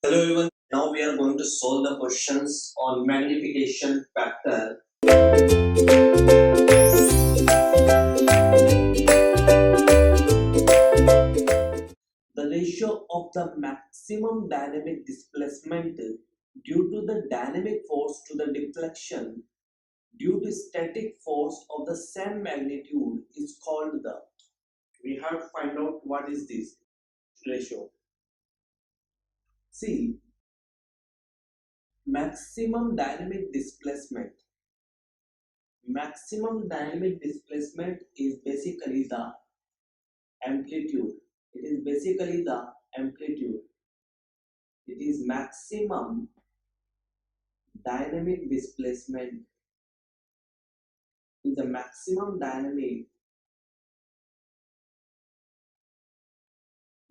Hello everyone. Now we are going to solve the questions on magnification factor. The ratio of the maximum dynamic displacement due to the dynamic force to the deflection due to static force of the same magnitude is called the. We have to find out what is this ratio. See, maximum dynamic displacement. Maximum dynamic displacement is basically the amplitude. It is basically the amplitude. It is maximum dynamic displacement. Is the maximum dynamic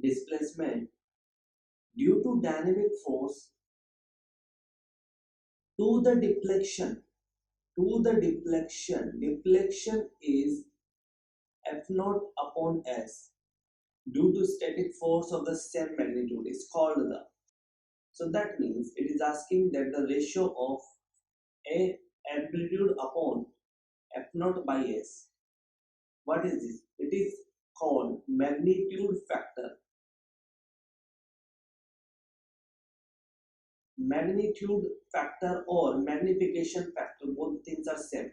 displacement due to dynamic force to the deflection. To the deflection. Deflection is F naught upon S due to static force of the same magnitude is called the. So that means it is asking that the ratio of A amplitude upon F naught by S. What is this? It is called magnitude factor. Magnitude factor or magnification factor, both things are same.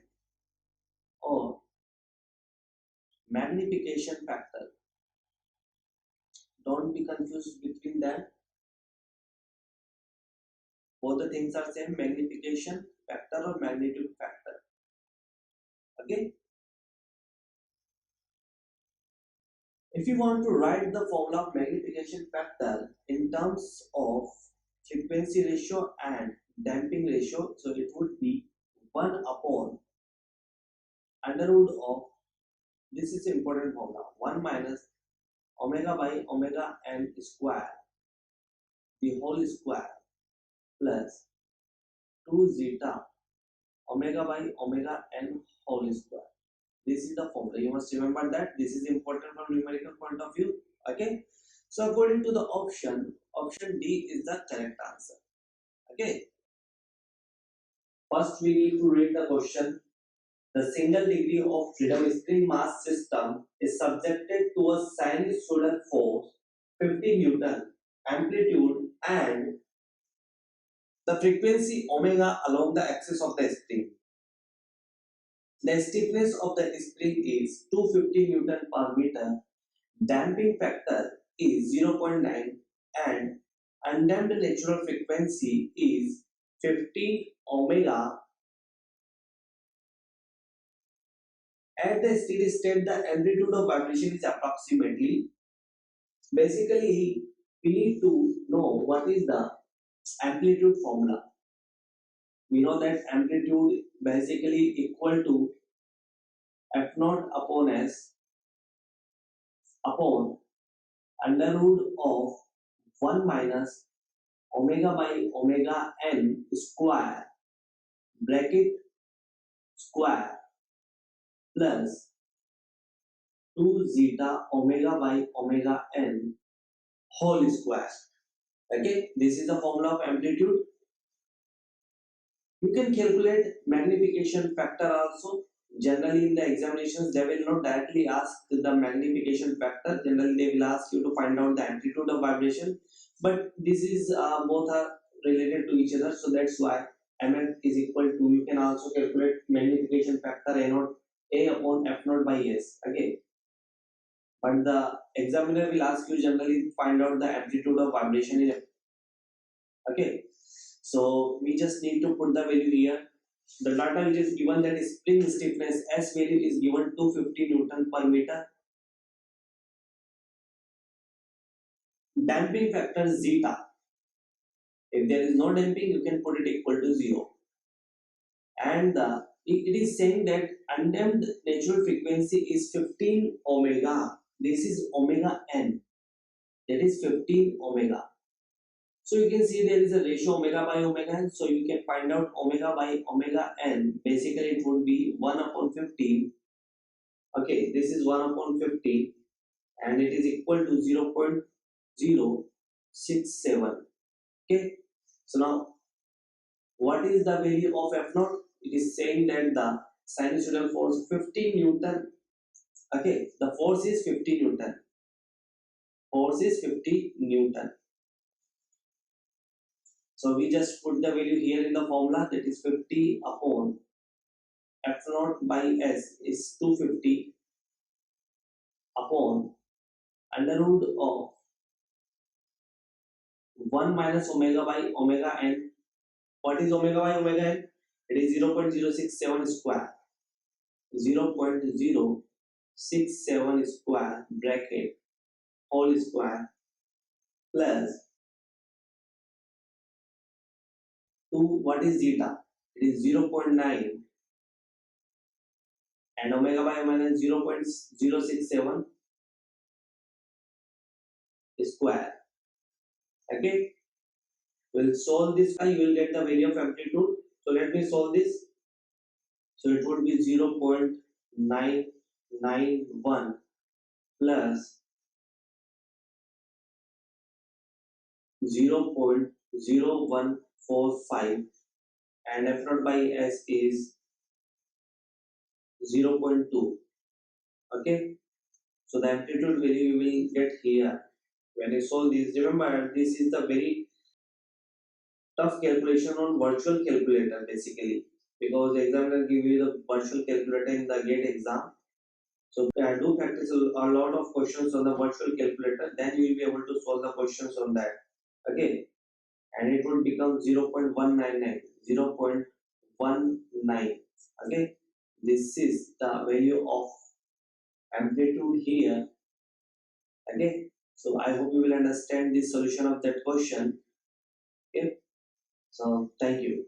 Or magnification factor. Don't be confused between them. Both the things are same, magnification factor or magnitude factor. Okay. If you want to write the formula of magnification factor in terms of frequency ratio and damping ratio, so it would be 1 upon under root of, this is important formula, 1 minus omega by omega n square, the whole square, plus 2 zeta omega by omega n whole square. This is the formula. You must remember that this is important from numerical point of view. Okay. So according to the option D is the correct answer. Okay. First we need to read the question. The single degree of freedom spring mass system is subjected to a sinusoidal force 50 Newton amplitude and the frequency omega along the axis of the spring. The stiffness of the spring is 250 Newton per meter. Damping factor is 0.9 and undamped natural frequency is 15 omega. At the steady state, the amplitude of vibration is approximately. Basically, we need to know what is the amplitude formula. We know that amplitude basically equal to F naught upon S upon under root of 1 minus omega by omega n square bracket square plus 2 zeta omega by omega n whole square. Okay, this is the formula of amplitude. You can calculate magnification factor also. Generally in the examinations they will not directly ask the magnification factor. Generally they will ask you to find out the amplitude of vibration, but this is both are related to each other, so that's why mf is equal to, you can also calculate magnification factor a upon f naught by s. Okay, but the examiner will ask you generally find out the amplitude of vibration in. Okay, so we just need to put the value here. The data which is given, that is spring stiffness S value is given 250 Newton per meter. Damping factor zeta. If there is no damping, you can put it equal to 0. And it is saying that undamped natural frequency is 15 omega. This is omega n. That is 15 omega. So you can see there is a ratio omega by omega n. So you can find out omega by omega n. Basically it would be 1 upon 15. Okay, this is 1 upon 15 and it is equal to 0.067. Okay, so now what is the value of F naught? It is saying that the sinusoidal force 50 Newton. Okay, the force is 50 Newton. Force is 50 Newton. So we just put the value here in the formula, that is 50 upon F naught by S is 250 upon under root of 1 minus omega by omega n. What is omega by omega n? It is 0.067 square. 0.067 square bracket whole square plus 2. What is zeta? It is 0.9 and omega by omega is 0.067 square. Okay, we'll solve this. You will get the value of amplitude. So let me solve this. So it would be 0.991 plus 0.0145 and F naught by S is 0.2. Okay, so the amplitude value we will get here when you solve this. Remember, this is the very tough calculation on virtual calculator basically, because the examiner give you the virtual calculator in the GATE exam. So do practice a lot of questions on the virtual calculator, then you will be able to solve the questions on that. Okay, and it would become 0.199, 0.19. Okay, this is the value of amplitude here. Okay, so I hope you will understand the solution of that question. Okay, so thank you.